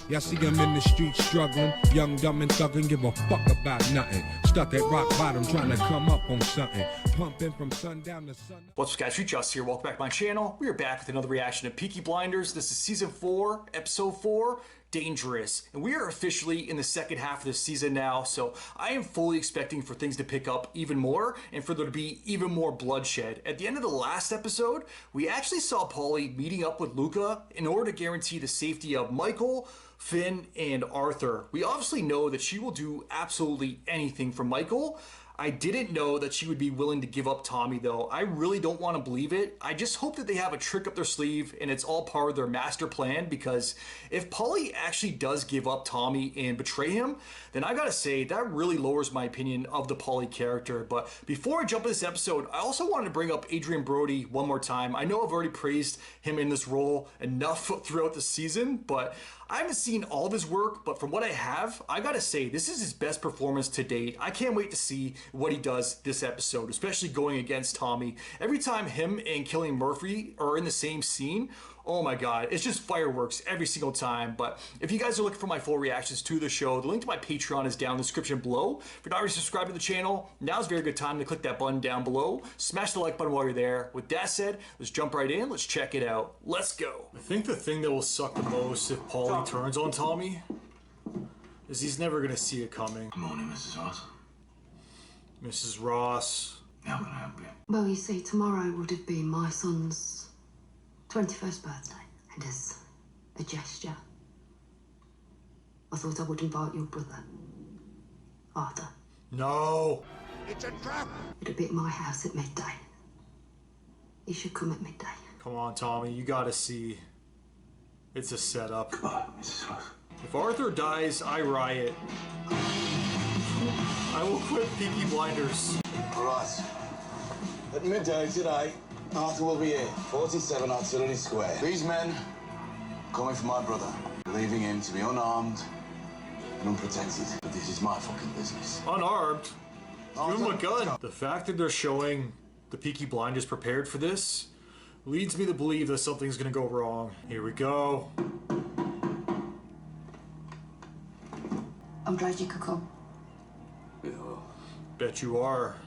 Y'all see him in the streets struggling, young, dumb, and thuggin', give a fuck about nothing. Stuck at rock bottom, trying to come up on something. Pumping from sundown to sun. What's up, guys? Just here. Welcome back to my channel. We are back with another reaction to Peaky Blinders. This is season 4, episode 4. Dangerous. And we are officially in the second half of this season now, so I am fully expecting for things to pick up even more and for there to be even more bloodshed. At the end of the last episode, we actually saw Paulie meeting up with Luca in order to guarantee the safety of Michael, Finn, and Arthur. We obviously know that she will do absolutely anything for Michael. I didn't know that she would be willing to give up Tommy, though. I really don't want to believe it. I just hope that they have a trick up their sleeve and it's all part of their master plan, because if Paulie actually does give up Tommy and betray him, then I gotta say, that really lowers my opinion of the Paulie character. But before I jump into this episode, I also wanted to bring up Adrian Brody one more time. I know I've already praised him in this role enough throughout the season, but I haven't seen all of his work, but from what I have, I gotta say, this is his best performance to date. I can't wait to see what he does this episode, especially going against Tommy. Every time him and Cillian Murphy are in the same scene, oh my god, it's just fireworks every single time. But if you guys are looking for my full reactions to the show, the link to my Patreon is down in the description below. If you're not already subscribed to the channel, now's a very good time to click that button down below. Smash the like button while you're there. With that said, let's jump right in. Let's check it out. Let's go. I think the thing that will suck the most if Paulie turns on Tommy is he's never going to see it coming. Good morning, Mrs. Ross. Mrs. Ross. How can I help you? Well, you see, tomorrow would have been my son's 21st birthday, and as a gesture, I thought I would invite your brother, Arthur. No! It's a trap! It'll be at my house at midday. He should come at midday. Come on, Tommy, you gotta see. It's a setup. Goodbye, Mrs. Ross. If Arthur dies, I riot. I will quit Peaky Blinders. All right. At midday today, Arthur will be here, 47 Artillery Square. These men coming for my brother, leaving him to be unarmed and unprotected. But this is my fucking business. Unarmed? Give him a gun. The fact that they're showing the Peaky Blinders prepared for this leads me to believe that something's gonna go wrong. Here we go. I'm glad you could come. Yeah, Bet you are.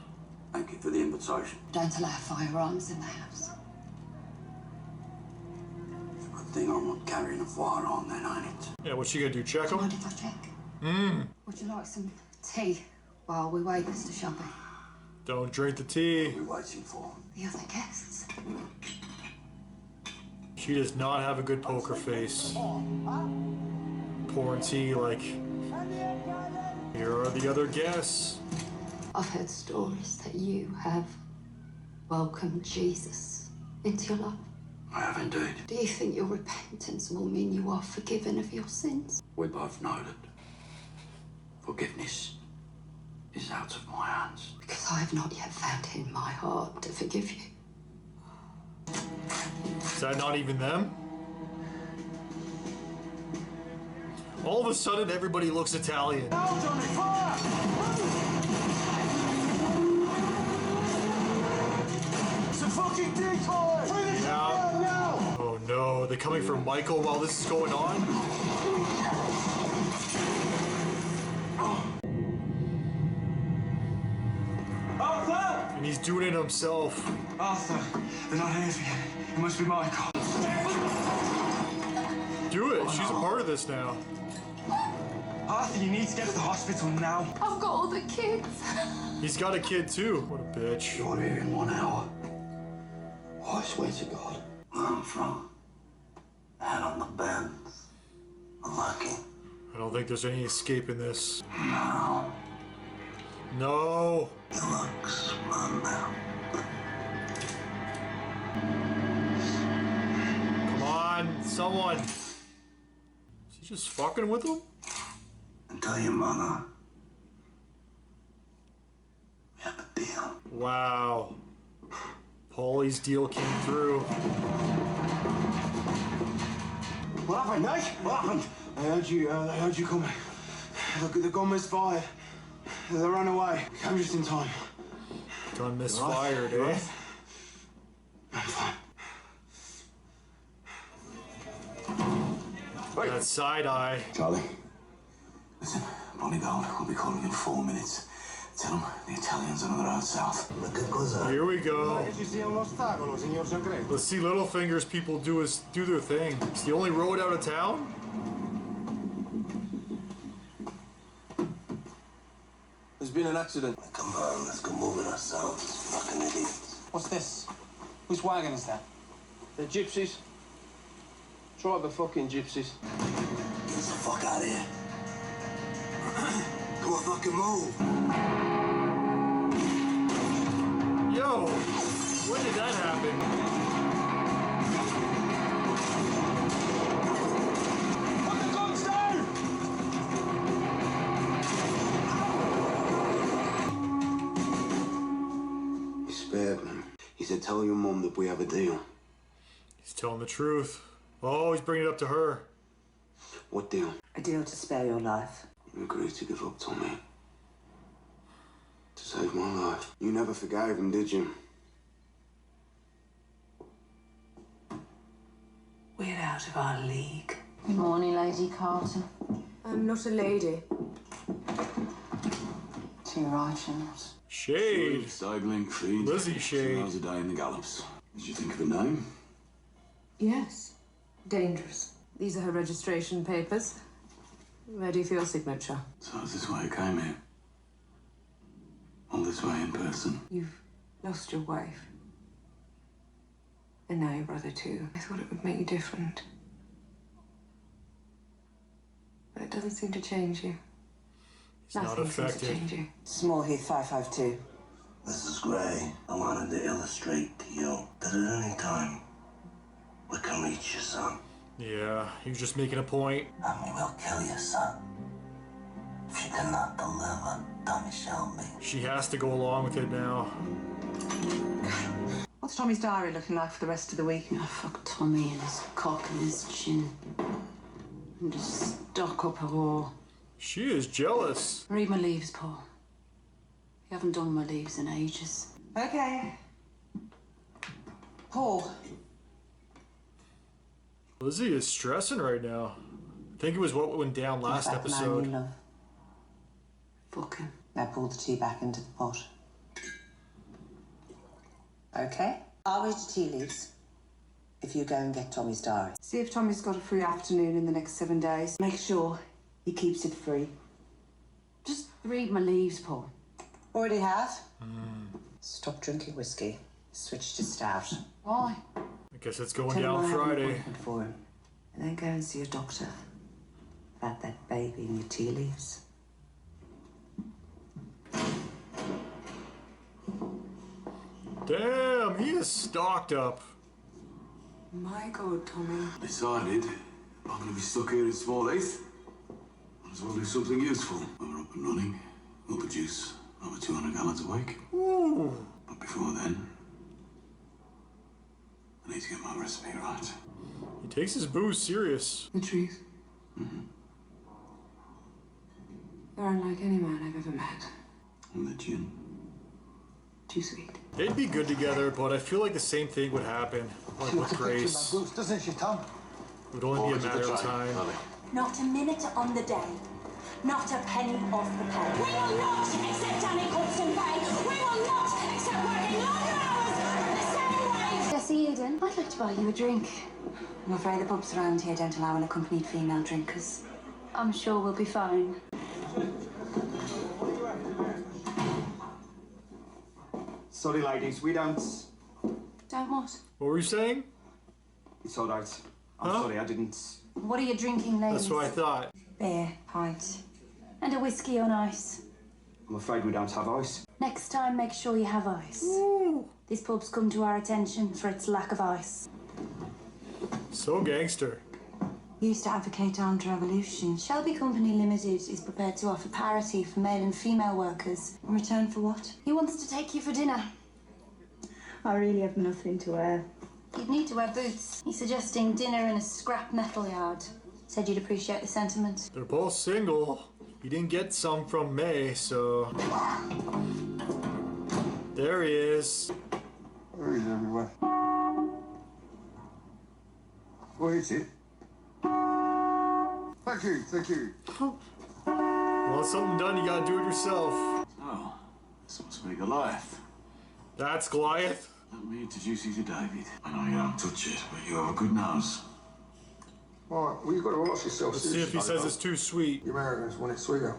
thank you for the invitation. Don't allow firearms in the house. Good thing I'm not carrying a firearm then, ain't it? Yeah, what's she gonna do? Check Mind him? if I check? Would you like some tea while we wait, Mr. Shelby? Don't drink the tea. What are we waiting for? The other guests. She does not have a good poker face. Pouring tea like, here are the other guests. I've heard stories that you have welcomed Jesus into your life. I have indeed. Do you think your repentance will mean you are forgiven of your sins? We both know that forgiveness is out of my hands. Because I have not yet found it in my heart to forgive you. Is that not even them? All of a sudden, everybody looks Italian. It's a fucking decoy! Yeah. Oh no, they're coming for Michael while this is going on? Arthur! And he's doing it himself. Arthur, they're not here for you. It must be Michael. Do it, she's a part of this now. Arthur, you need to get to the hospital now. I've got all the kids. He's got a kid too. What a bitch. You're here in 1 hour. I swear to God, where I'm from, head on the bends, unlucky. I don't think there's any escape in this. No, No. the luck's run now. Come on, someone. Is he just fucking with him? And tell your mother we have a deal. Wow. Paulie's deal came through. What happened, mate? What happened? They heard you coming. The gun misfired. They ran away. Came just in time. Gun misfired, eh? Right? I'm fine. That That side eye. Charlie, listen, Bonnie Gold will be calling in 4 minutes. Tell them the Italians are on the road south. Here we go. Let's see Littlefinger's people do their thing. It's the only road out of town? There's been an accident. Come on, let's go move it ourselves. Fucking idiots. What's this? Whose wagon is that? The gypsies. Try the fucking gypsies. Get us the fuck out of here. Come on, fucking move. Yo, when did that happen? Put the guns down! He spared me. He said, tell your mum that we have a deal. He's telling the truth. Oh, he's bringing it up to her. What deal? A deal to spare your life. You agreed to give up Tommy. To save my life. You never forgave him, did you? We're out of our league. Good morning, Lady Carter. I'm not a lady. Too right, you're not. Shade. Stabling, feed. Lizzie Shade. 2 hours a day in the gallops. Did you think of a name? Yes. Dangerous. These are her registration papers. Ready for your signature. So is this why you came here? All this way in person? You've lost your wife. And now your brother too. I thought it would make you different. But it doesn't seem to change you. He's not Nothing seems to affected. change you. Smallheath 552. Mrs. Gray, I wanted to illustrate to you that at any time we can reach your son. Yeah, he was just making a point. And we will kill your son if you cannot deliver Tommy Shelby. She has to go along with it now. What's Tommy's diary looking like for the rest of the week? Oh, fuck Tommy and his cock and his chin. And just stock up a whore. She is jealous. Read my leaves, Paul. You haven't done my leaves in ages. Okay. Paul. Lizzie is stressing right now. I think it was what went down last Back man you episode. love. Fuck him. Now pull the tea back into the pot. Okay. I'll read the tea leaves if you go and get Tommy's diary. See if Tommy's got a free afternoon in the next 7 days. Make sure he keeps it free. Just read my leaves, Paul. Already have? Stop drinking whiskey. Switch to stout. Why? I guess it's going Tell him I down have an Friday. appointment for him. And then go and see a doctor about that baby in your tea leaves. Damn, he is stocked up. My God, Tommy. Decided I'm going to be stuck here in Smallheath. Might as well do something useful. When we're up and running, we'll produce over 200 gallons a week. Ooh. But before then, I need to get my recipe right. He takes his booze serious. The truth. You're unlike any man I've ever met. And the gin. Too sweet. They'd be good together, but I feel like the same thing would happen. Like with Grace. It doesn't she, Tom? would only be a matter of time. Not a minute on the day. Not a penny off the pay. We will not accept any constant pay. We will not accept working longer hours the same wage. Jesse Eden, I'd like to buy you a drink. I'm afraid the pubs around here don't allow unaccompanied female drinkers. I'm sure we'll be fine. Sorry, ladies, we don't. Don't what? What were you saying? It's all right. I'm Huh? sorry, I didn't. What are you drinking, ladies? That's what I thought. Beer, pint. And a whiskey on ice. I'm afraid we don't have ice. Next time, make sure you have ice. This pub's come to our attention for its lack of ice. So gangster. Used to advocate armed revolution. Shelby Company Limited is prepared to offer parity for male and female workers. In return for what? He wants to take you for dinner. I really have nothing to wear. You'd need to wear boots. He's suggesting dinner in a scrap metal yard. Said you'd appreciate the sentiment. They're both single. He didn't get some from May, so... There he is. Hurries everywhere. What is it? Thank you, thank you. Want something done, you gotta do it yourself. Oh, this must be Goliath. That's Goliath. Let me introduce you to David. I know you don't touch it, but you have a good nose. All right, well, you've got to ask yourself. Let's see if he says it's too sweet. The Americans want it sweeter.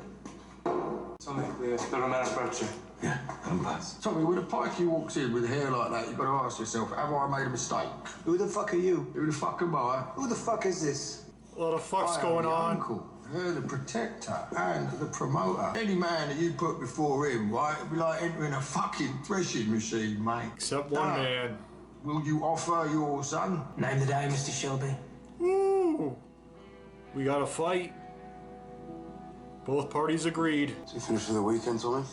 Tommy, we're still a man approach you. Yeah, come pass. Tommy, when a pikey walks in with hair like that, you've got to ask yourself, have I made a mistake? Who the fuck are you? Who the fuck am I? Who the fuck is this? A lot of fucks I going am the on. Uncle, the protector, and the promoter. Any man that you put before him, right, it'd be like entering a fucking threshing machine, mate. Except one man. Will you offer your son? Name the day, Mr. Shelby. Ooh. We got a fight. Both parties agreed. So you finished for the weekend, Tommy?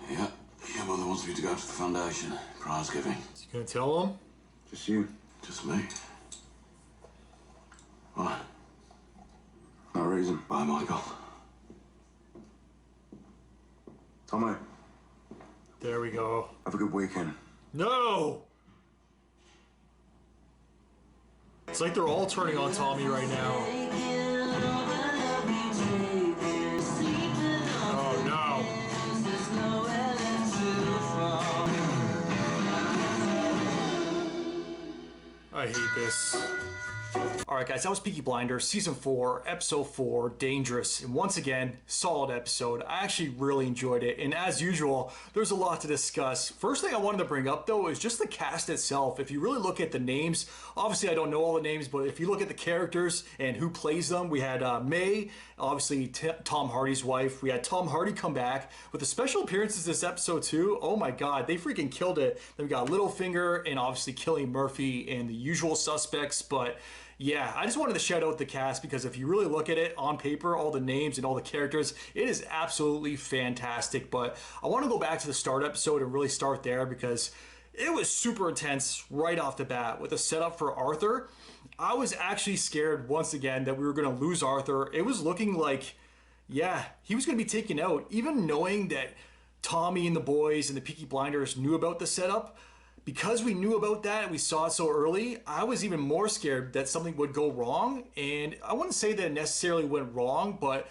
Yeah. Your mother wants me to go to the foundation. Prize giving. You gonna tell him? Just you? Just me. Why? No reason. Bye, Michael. Tommy, There we go. have a good weekend. No! It's like they're all turning on Tommy right now. Oh no. I hate this. Alright guys, that was Peaky Blinders, Season 4, Episode 4, Dangerous. And once again, solid episode. I actually really enjoyed it. And as usual, there's a lot to discuss. First thing I wanted to bring up though is just the cast itself. If you really look at the names, obviously I don't know all the names, but if you look at the characters and who plays them, we had May, obviously Tom Hardy's wife. We had Tom Hardy come back with the special appearances this episode too. Oh my god, they freaking killed it. Then we got Littlefinger and obviously Cillian Murphy and the usual suspects, but yeah, I just wanted to shout out the cast because if you really look at it on paper, all the names and all the characters, it is absolutely fantastic. But I want to go back to the start episode and really start there because it was super intense right off the bat with the setup for Arthur. I was actually scared once again that we were going to lose Arthur. It was looking like, yeah, he was going to be taken out. Even knowing that Tommy and the boys and the Peaky Blinders knew about the setup, because we knew about that and we saw it so early, I was even more scared that something would go wrong. And I wouldn't say that it necessarily went wrong, but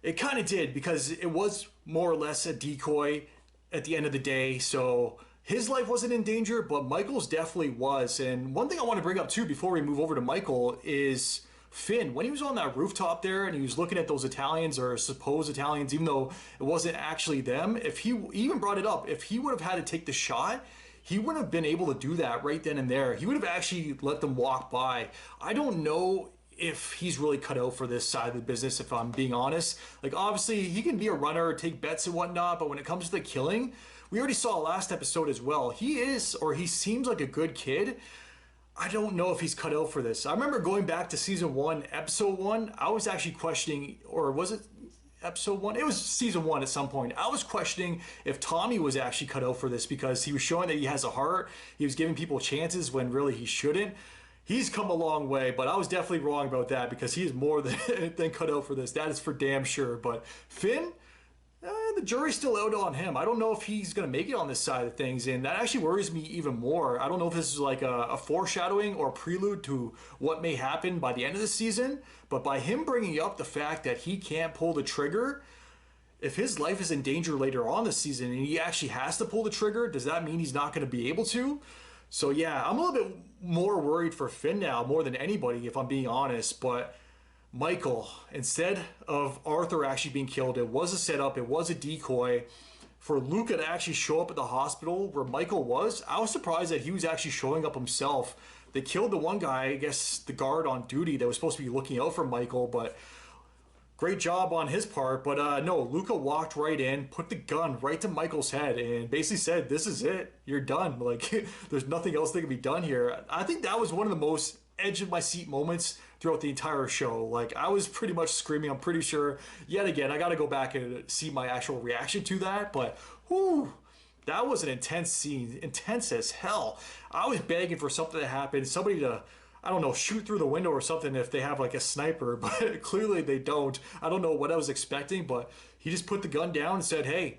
it kind of did because it was more or less a decoy at the end of the day. So his life wasn't in danger, but Michael's definitely was. And one thing I want to bring up too before we move over to Michael is Finn. When he was on that rooftop there and he was looking at those Italians or supposed Italians, even though it wasn't actually them, if he even brought it up, if he would have had to take the shot, he wouldn't have been able to do that right then and there. He would have actually let them walk by. I don't know if he's really cut out for this side of the business, if I'm being honest. Like, obviously, he can be a runner, take bets and whatnot, but when it comes to the killing, we already saw last episode as well. He is, or he seems like a good kid. I don't know if he's cut out for this. I remember going back to Season 1, Episode 1, I was actually questioning, or was it Episode 1? It was Season 1 at some point. I was questioning if Tommy was actually cut out for this because he was showing that he has a heart. He was giving people chances when really he shouldn't. He's come a long way, but I was definitely wrong about that because he is more than cut out for this. That is for damn sure. But Finn, the jury's still out on him. I don't know if he's going to make it on this side of things, and that actually worries me even more. I don't know if this is like a foreshadowing or a prelude to what may happen by the end of the season, but by him bringing up the fact that he can't pull the trigger, if his life is in danger later on this season and he actually has to pull the trigger, does that mean he's not going to be able to? So yeah, I'm a little bit more worried for Finn now, more than anybody, if I'm being honest, but Michael, instead of Arthur actually being killed, it was a setup, it was a decoy. For Luca to actually show up at the hospital where Michael was, I was surprised that he was actually showing up himself. They killed the one guy, I guess the guard on duty that was supposed to be looking out for Michael, but great job on his part. But no, Luca walked right in, put the gun right to Michael's head, and basically said, this is it, you're done. Like, there's nothing else that can be done here. I think that was one of the most edge of my seat moments throughout the entire show. Like, I was pretty much screaming. I'm pretty sure, yet again, I gotta go back and see my actual reaction to that, but whew, that was an intense scene, intense as hell. I was begging for something to happen, somebody to, I don't know, shoot through the window or something if they have like a sniper, but clearly they don't. I don't know what I was expecting, but he just put the gun down and said, hey,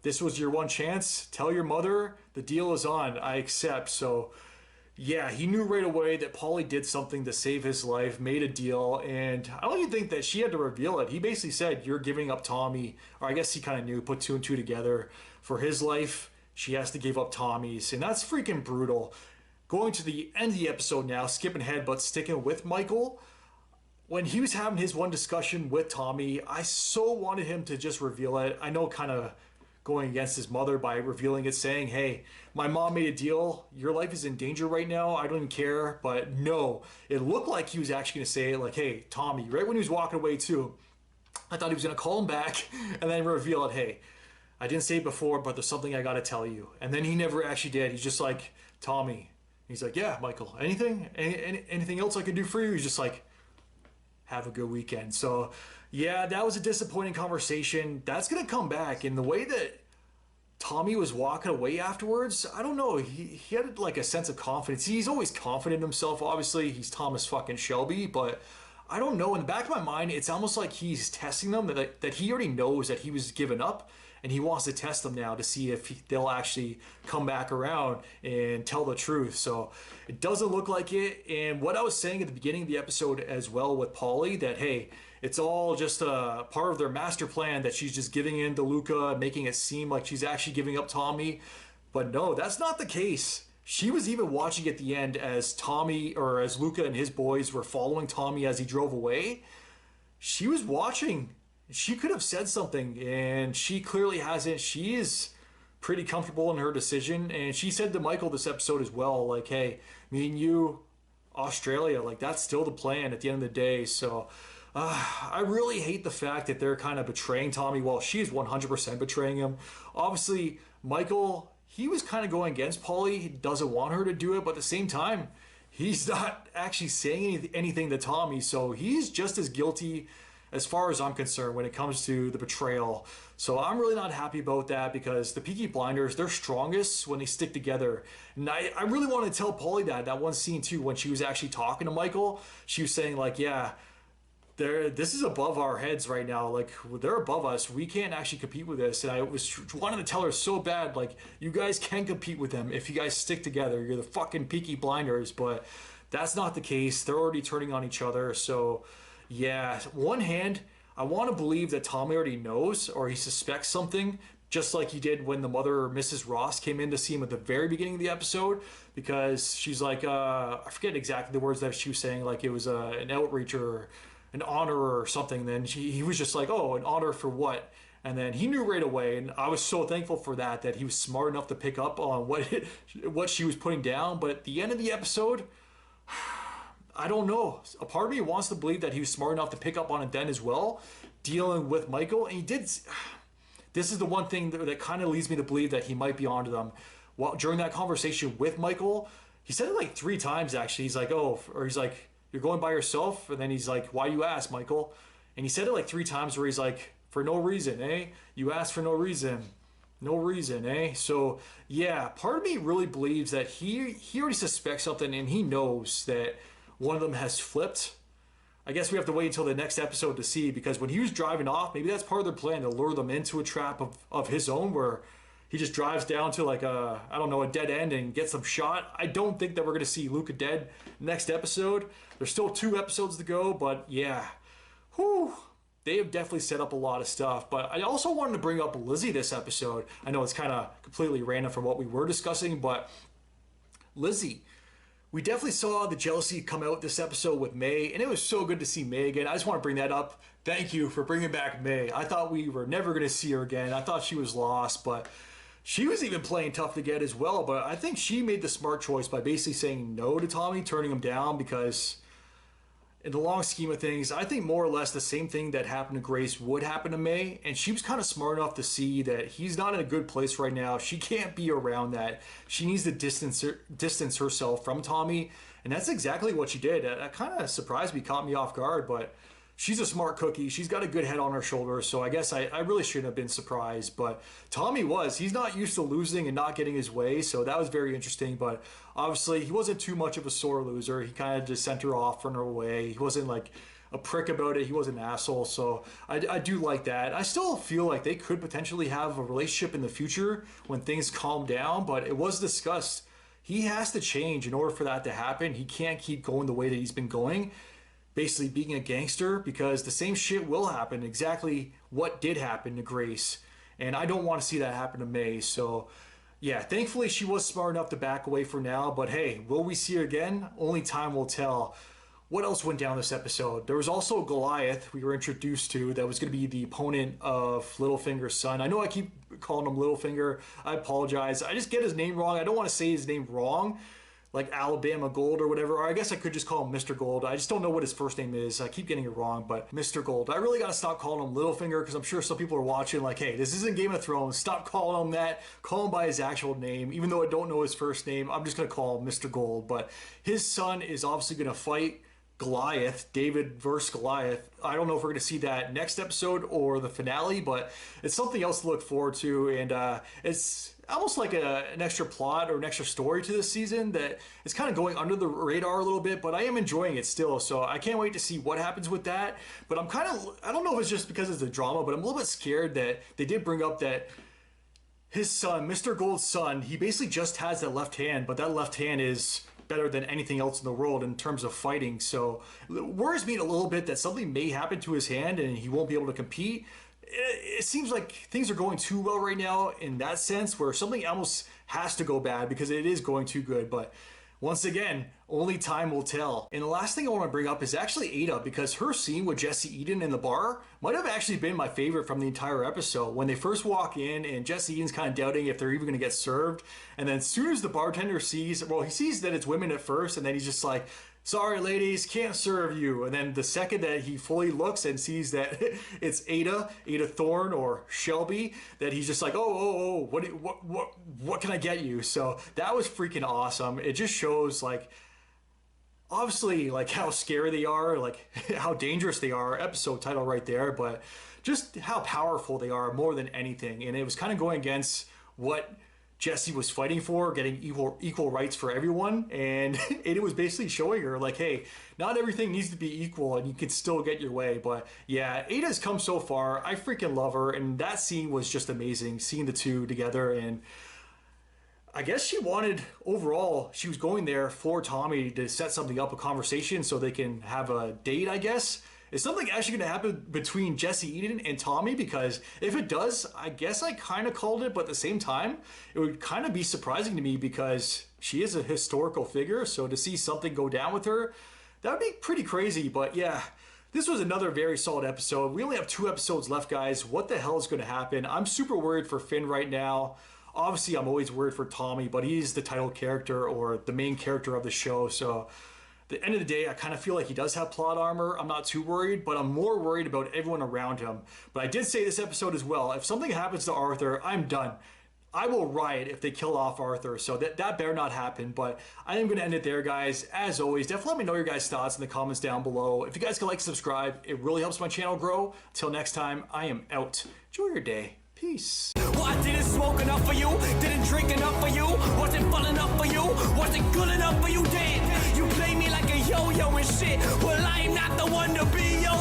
this was your one chance, tell your mother the deal is on, I accept. So yeah, he knew right away that Polly did something to save his life, made a deal, and I don't even think that she had to reveal it. He basically said, you're giving up Tommy, or I guess he kind of knew, put two and two together. For his life, she has to give up Tommy's, and that's freaking brutal. Going to the end of the episode now, skipping ahead, but sticking with Michael. When he was having his one discussion with Tommy, I so wanted him to just reveal it. I know kind of going against his mother by revealing it, saying, hey, my mom made a deal. Your life is in danger right now. I don't even care. But no, it looked like he was actually going to say it like, hey, Tommy, right when he was walking away too. I thought he was going to call him back and then reveal it. Hey, I didn't say it before, but there's something I got to tell you. And then he never actually did. He's just like, Tommy. He's like, yeah, Michael, anything? Anything else I can do for you? He's just like, have a good weekend. So yeah, that was a disappointing conversation. That's going to come back. And the way that Tommy was walking away afterwards, I don't know. He had like a sense of confidence. He's always confident in himself. Obviously, he's Thomas fucking Shelby, but I don't know. In the back of my mind, it's almost like he's testing them, that he already knows that he was given up, and he wants to test them now to see if they'll actually come back around and tell the truth. So it doesn't look like it. And what I was saying at the beginning of the episode as well with Polly, that hey, it's all just a part of their master plan, that she's just giving in to Luca, making it seem like she's actually giving up Tommy. But no, that's not the case. She was even watching at the end as Tommy, or as Luca and his boys were following Tommy as he drove away. She was watching. She could have said something, and she clearly hasn't. She is pretty comfortable in her decision, and she said to Michael this episode as well, like, hey, me and you, Australia, like, that's still the plan at the end of the day. So I really hate the fact that they're kind of betraying Tommy. Well, she's 100% betraying him. Obviously, Michael, he was kind of going against Polly. He doesn't want her to do it, but at the same time, he's not actually saying anything to Tommy, so he's just as guilty as far as I'm concerned when it comes to the betrayal. So I'm really not happy about that, because the Peaky Blinders, they're strongest when they stick together. And I really want to tell Polly that one scene too, when she was actually talking to Michael, she was saying like, yeah, this is above our heads right now. Like, they're above us. We can't actually compete with this. And I was wanting to tell her so bad, like, you guys can compete with them if you guys stick together. You're the fucking Peaky Blinders. But that's not the case. They're already turning on each other. So yeah, one hand, I want to believe that Tommy already knows, or he suspects something, just like he did when the mother, Mrs. Ross, came in to see him at the very beginning of the episode, because she's like, I forget exactly the words that she was saying, like it was an outreach or an honor or something. Then he was just like, oh, an honor for what? And then he knew right away, and I was so thankful for that he was smart enough to pick up on what she was putting down. But at the end of the episode, I don't know. A part of me wants to believe that he was smart enough to pick up on it then as well, dealing with Michael. And he did. This is the one thing that kind of leads me to believe that he might be onto them. Well, during that conversation with Michael, he said it like 3 times actually. He's like, oh, or he's like, you're going by yourself? And then he's like, why you ask, Michael? And he said it like 3 times where he's like, for no reason, eh? You asked for no reason. No reason, eh? So, yeah, part of me really believes that he already suspects something, and he knows that one of them has flipped. I guess we have to wait until the next episode to see, because when he was driving off, maybe that's part of their plan, to lure them into a trap of his own, where he just drives down to like a dead end and gets them shot. I don't think that we're going to see Luca dead next episode. There's still 2 episodes to go, but yeah. Whew. They have definitely set up a lot of stuff. But I also wanted to bring up Lizzie this episode. I know it's kind of completely random from what we were discussing, but Lizzie, we definitely saw the jealousy come out this episode with May, and it was so good to see May again. I just want to bring that up. Thank you for bringing back May. I thought we were never going to see her again. I thought she was lost, but she was even playing tough to get as well. But I think she made the smart choice by basically saying no to Tommy, turning him down, because in the long scheme of things, I think more or less the same thing that happened to Grace would happen to May. And she was kind of smart enough to see that he's not in a good place right now. She can't be around that. She needs to distance herself from Tommy. And that's exactly what she did. That kind of surprised me, caught me off guard. But she's a smart cookie. She's got a good head on her shoulders. So I guess I really shouldn't have been surprised. But Tommy was. He's not used to losing and not getting his way. So that was very interesting. But obviously, he wasn't too much of a sore loser. He kind of just sent her off on her way. He wasn't like a prick about it. He was an asshole. So I do like that. I still feel like they could potentially have a relationship in the future when things calm down. But it was discussed. he has to change in order for that to happen. He can't keep going the way that he's been going, basically being a gangster, because the same shit will happen, exactly what did happen to Grace. And I don't want to see that happen to May. So yeah, thankfully she was smart enough to back away for now, but hey, will we see her again? Only time will tell. What else went down this episode? There was also Goliath we were introduced to that was going to be the opponent of Littlefinger's son. I know I keep calling him Littlefinger. I apologize. I just get his name wrong. I don't want to say his name wrong, like Alabama Gold or whatever. Or I guess I could just call him Mr. Gold. I just don't know what his first name is. I keep getting it wrong, but Mr. Gold. I really got to stop calling him Littlefinger because I'm sure some people are watching like, hey, this isn't Game of Thrones. Stop calling him that. Call him by his actual name. Even though I don't know his first name, I'm just going to call him Mr. Gold. But his son is obviously going to fight Goliath, David versus Goliath. I don't know if we're going to see that next episode or the finale, but it's something else to look forward to, and it's almost like an extra plot or an extra story to this season that is kind of going under the radar a little bit, but I am enjoying it still, so I can't wait to see what happens with that. But I'm kind of, I don't know if it's just because it's the drama, but I'm a little bit scared that they did bring up that his son, Mr. Gold's son, he basically just has that left hand, but that left hand is better than anything else in the world in terms of fighting. So it worries me a little bit that something may happen to his hand and he won't be able to compete. It seems like things are going too well right now in that sense, where something almost has to go bad because it is going too good. But once again, only time will tell. And the last thing I want to bring up is actually Ada, because her scene with Jesse Eden in the bar might have actually been my favorite from the entire episode. When they first walk in and Jesse Eden's kind of doubting if they're even going to get served. And then as soon as the bartender sees, well, he sees that it's women at first, and then he's just like, sorry ladies, can't serve you. And then the second that he fully looks and sees that it's Ada Thorne or Shelby, that he's just like, oh, what can I get you? So that was freaking awesome. It just shows like, obviously like how scary they are, like how dangerous they are, episode title right there, but just how powerful they are more than anything. And it was kind of going against what Jesse was fighting for, getting equal rights for everyone, and it was basically showing her like, hey, not everything needs to be equal and you can still get your way. But yeah, Ada's come so far. I freaking love her, and that scene was just amazing, seeing the two together. And I guess she wanted, overall, she was going there for Tommy to set something up, a conversation, so they can have a date, I guess. Is something actually going to happen between Jesse Eden and Tommy? Because if it does, I guess I kind of called it, but at the same time, it would kind of be surprising to me because she is a historical figure, so to see something go down with her, that would be pretty crazy. But yeah, this was another very solid episode. We only have 2 episodes left, guys. What the hell is going to happen? I'm super worried for Finn right now. Obviously, I'm always worried for Tommy, but he's the title character or the main character of the show, so at the end of the day, I kind of feel like he does have plot armor. I'm not too worried, but I'm more worried about everyone around him. But I did say this episode as well, if something happens to Arthur, I'm done. I will riot if they kill off Arthur, so that better not happen. But I am going to end it there, guys. As always, definitely let me know your guys' thoughts in the comments down below. If you guys can like, subscribe, it really helps my channel grow. Until next time, I am out. Enjoy your day. Peace. Well, I didn't smoke enough for you, didn't drink enough for you, wasn't fun enough for you, wasn't good enough for you, damn. You play me like a yo-yo and shit, well, I'm not the one to be yo.